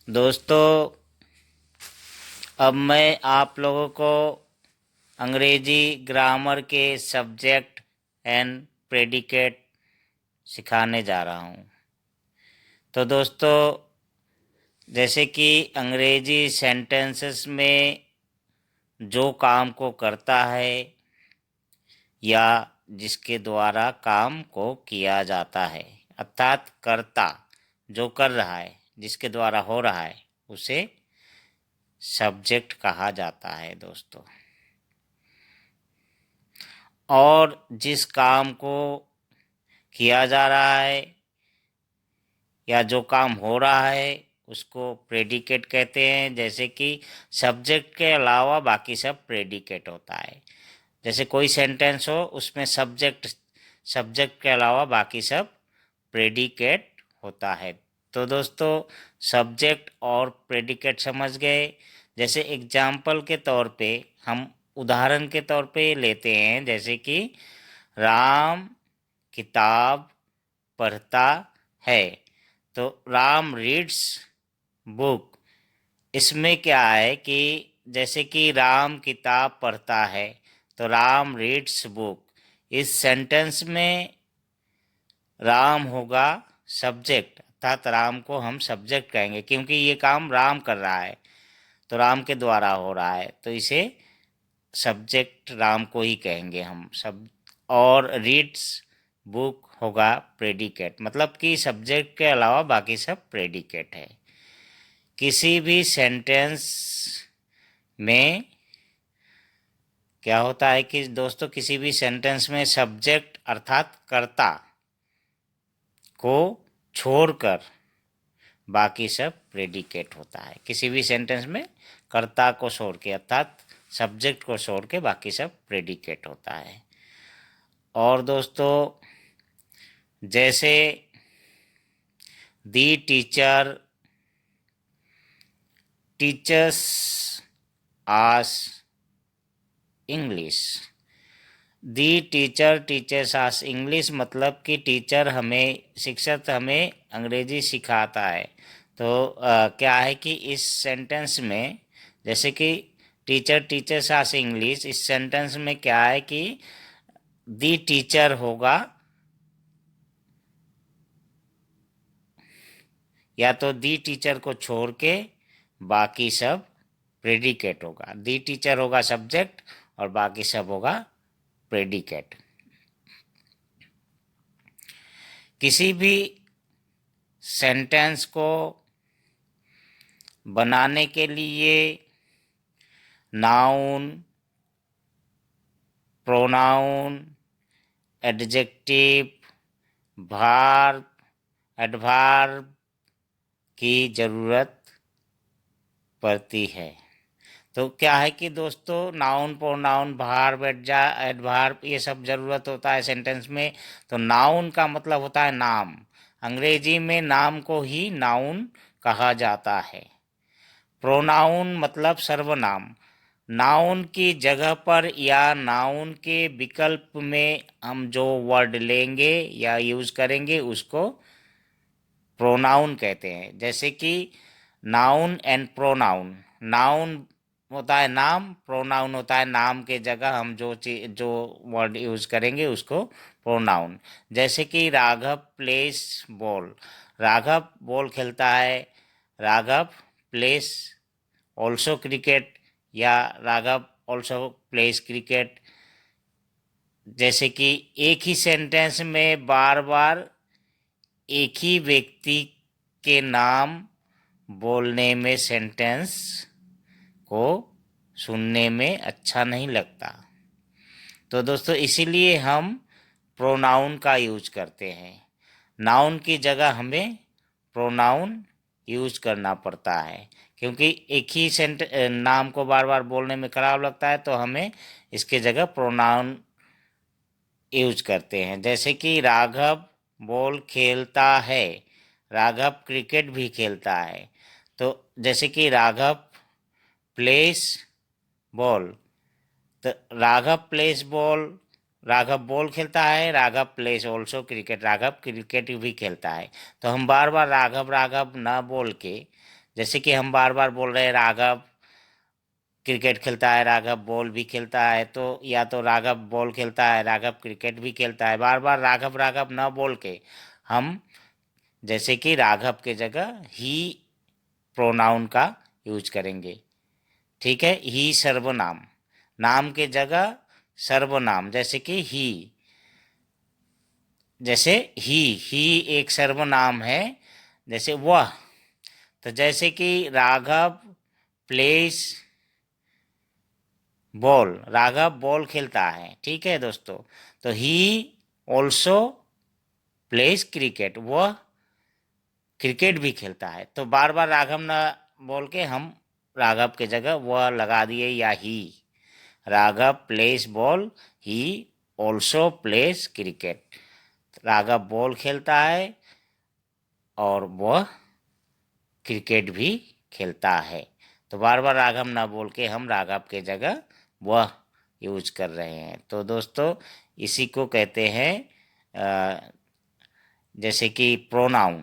दोस्तों, अब मैं आप लोगों को अंग्रेजी ग्रामर के सब्जेक्ट एंड प्रेडिकेट सिखाने जा रहा हूँ। तो दोस्तों, जैसे कि अंग्रेजी सेंटेंसेस में जो काम को करता है या जिसके द्वारा काम को किया जाता है, अर्थात कर्ता जो कर रहा है, जिसके द्वारा हो रहा है, उसे सब्जेक्ट कहा जाता है दोस्तों। और जिस काम को किया जा रहा है या जो काम हो रहा है उसको प्रेडिकेट कहते हैं। जैसे कि सब्जेक्ट के अलावा बाकी सब प्रेडिकेट होता है। जैसे कोई सेंटेंस हो, उसमें सब्जेक्ट के अलावा बाकी सब प्रेडिकेट होता है। तो दोस्तों, सब्जेक्ट और प्रेडिकेट समझ गए। जैसे एग्जाम्पल के तौर पे हम उदाहरण के तौर पे लेते हैं, जैसे कि राम किताब पढ़ता है। तो राम रीड्स बुक। इसमें क्या है कि जैसे कि राम किताब पढ़ता है, तो राम रीड्स बुक। इस सेंटेंस में राम होगा सब्जेक्ट, अर्थात राम को हम सब्जेक्ट कहेंगे क्योंकि ये काम राम कर रहा है, तो राम के द्वारा हो रहा है, तो इसे सब्जेक्ट राम को ही कहेंगे हम सब। और रीड्स बुक होगा प्रेडिकेट, मतलब कि सब्जेक्ट के अलावा बाकी सब प्रेडिकेट है। किसी भी सेंटेंस में क्या होता है कि दोस्तों, किसी भी सेंटेंस में सब्जेक्ट अर्थात कर्ता को छोड़कर बाकी सब प्रेडिकेट होता है। किसी भी सेंटेंस में कर्ता को छोड़ के अर्थात सब्जेक्ट को छोड़ के बाकी सब प्रेडिकेट होता है। और दोस्तों, जैसे दी टीचर टीचर्स आस इंग्लिश। दी टीचर टीचर्स आस इंग्लिश मतलब कि टीचर हमें, शिक्षक हमें अंग्रेजी सिखाता है। तो क्या है कि इस सेंटेंस में जैसे कि टीचर टीचर्स आस इंग्लिश, इस सेंटेंस में क्या है कि दी टीचर होगा, या तो दी टीचर को छोड़ के बाकी सब प्रेडिकेट होगा। दी टीचर होगा सब्जेक्ट और बाकी सब होगा प्रेडिकेट। किसी भी सेंटेंस को बनाने के लिए noun, pronoun, adjective, verb, adverb की ज़रूरत पड़ती है। तो क्या है कि दोस्तों, नाउन, प्रोनाउन, वर्ब, एडवर्ब ये सब ज़रूरत होता है सेंटेंस में। तो नाउन का मतलब होता है नाम। अंग्रेजी में नाम को ही नाउन कहा जाता है। प्रोनाउन मतलब सर्वनाम। नाउन की जगह पर या नाउन के विकल्प में हम जो वर्ड लेंगे या यूज़ करेंगे उसको प्रोनाउन कहते हैं। जैसे कि नाउन एंड प्रोनाउन। नाउन होता है नाम, प्रोनाउन होता है नाम के जगह हम जो वर्ड यूज़ करेंगे उसको प्रोनाउन। जैसे कि Raghav plays ball. Raghav ball खेलता है। राघव प्लेस ऑल्सो क्रिकेट, या राघव ऑल्सो प्लेस क्रिकेट। जैसे कि एक ही सेंटेंस में बार बार एक ही व्यक्ति के नाम बोलने में सेंटेंस को सुनने में अच्छा नहीं लगता। तो दोस्तों, इसीलिए हम प्रोनाउन का यूज करते हैं। नाउन की जगह हमें प्रोनाउन यूज करना पड़ता है, क्योंकि एक ही नाम को बार बार बोलने में खराब लगता है, तो हमें इसके जगह प्रोनाउन यूज करते हैं। जैसे कि राघव बॉल खेलता है, राघव क्रिकेट भी खेलता है। तो जैसे कि राघव प्लेस बॉल, तो Raghav plays ball, Raghav ball खेलता है, Raghav place also cricket, Raghav cricket भी खेलता है। तो हम बार बार राघव राघव ना बोल के जैसे कि हम बार बार बोल रहे हैं राघव क्रिकेट खेलता है, राघव बॉल भी खेलता है, तो या तो राघव बॉल खेलता है, राघव क्रिकेट भी खेलता है। बार बार राघव राघव न बोल के हम जैसे कि राघव के जगह ही प्रोनाउन का यूज करेंगे। ठीक है, ही सर्वनाम, नाम के जगह सर्वनाम, जैसे कि ही, जैसे ही एक सर्वनाम है, जैसे वह। तो जैसे कि Raghav plays ball, Raghav ball खेलता है, ठीक है दोस्तों। तो ही ऑल्सो प्लेस क्रिकेट, वह क्रिकेट भी खेलता है। तो बार बार राघव न बोल के हम राघव के जगह वह लगा दिए या ही। Raghav plays ball, he also plays cricket. Raghav ball खेलता है और वह क्रिकेट भी खेलता है। तो बार बार राघव ना बोल के हम राघव के जगह वह यूज कर रहे हैं। तो दोस्तों इसी को कहते हैं जैसे कि प्रोनाउन।